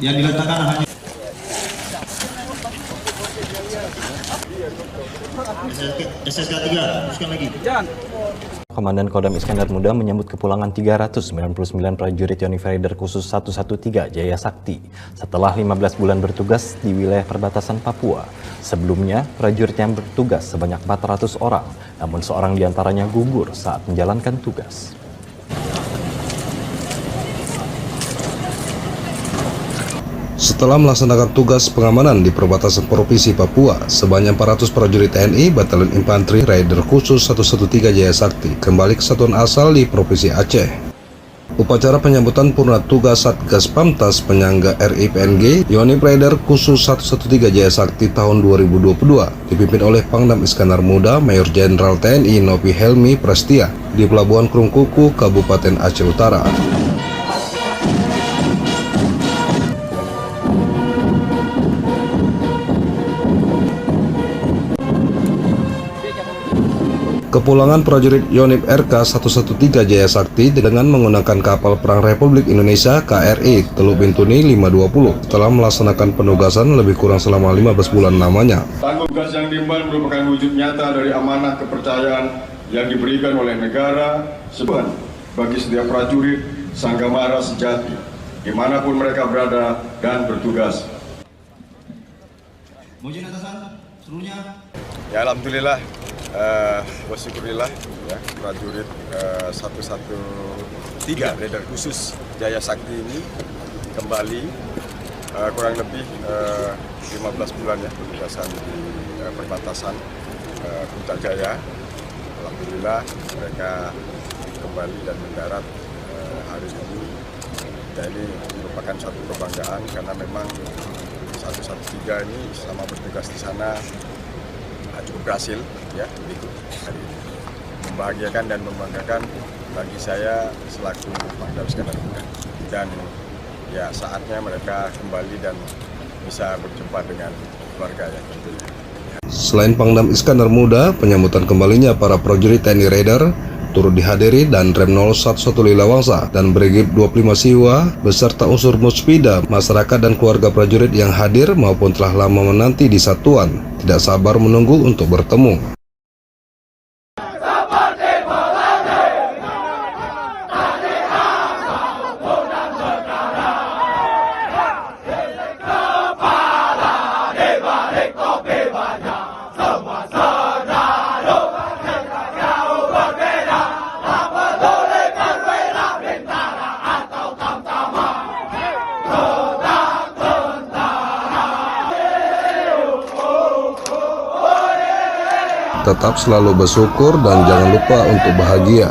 yang diletakkan hanya SSK 3, teruskan lagi. Komandan Kodam Iskandar Muda menyambut kepulangan 399 prajurit Yonif Raider khusus 113 Jaya Sakti setelah 15 bulan bertugas di wilayah perbatasan Papua. Sebelumnya, prajurit yang bertugas sebanyak 400 orang, namun seorang diantaranya gugur saat menjalankan tugas. Setelah melaksanakan tugas pengamanan di perbatasan Provinsi Papua, sebanyak 400 prajurit TNI Batalion Infanteri Raider Khusus 113 Jaya Sakti kembali ke satuan asal di Provinsi Aceh. Upacara penyambutan purna tugas Satgas Pamtas Penyangga RI PNG Yonif Raider Khusus 113 Jaya Sakti tahun 2022 dipimpin oleh Pangdam Iskandar Muda Mayor Jenderal TNI Novi Helmi Prestia di Pelabuhan Krungkuku, Kabupaten Aceh Utara. Kepulangan prajurit Yonif RK 113 Jaya Sakti dengan menggunakan kapal perang Republik Indonesia KRI Teluk Bintuni 520 setelah melaksanakan penugasan lebih kurang selama 15 bulan lamanya. Tugas yang diemban merupakan wujud nyata dari amanah kepercayaan yang diberikan oleh negara sebuah bagi setiap prajurit Sanggamara sejati dimanapun mereka berada dan bertugas. Mohon atasan, seluruhnya. Ya, alhamdulillah. Wasyukurillah ya, prajurit 113 Raider Khusus Jaya Sakti ini kembali kurang lebih 15 bulan ya penugasan di perbatasan Putrajaya. Alhamdulillah mereka kembali dan mendarat hari ini. Dan ini merupakan satu kebanggaan karena memang 113 ini selama bertugas di sana cukup berhasil ya, begitu hari ini. Membahagiakan dan membanggakan bagi saya selaku Pangdam Iskandar Muda, dan ya saatnya mereka kembali dan bisa berjumpa dengan keluarga yang tentunya. Selain Pangdam Iskandar Muda, penyambutan kembalinya para prajurit TNI Raider turut dihadiri dan Rem 011 Lila Wangsa dan Brigif 25 Siwa beserta unsur Muspida, masyarakat dan keluarga prajurit yang hadir maupun telah lama menanti di satuan, tidak sabar menunggu untuk bertemu. Tetap selalu bersyukur dan jangan lupa untuk bahagia.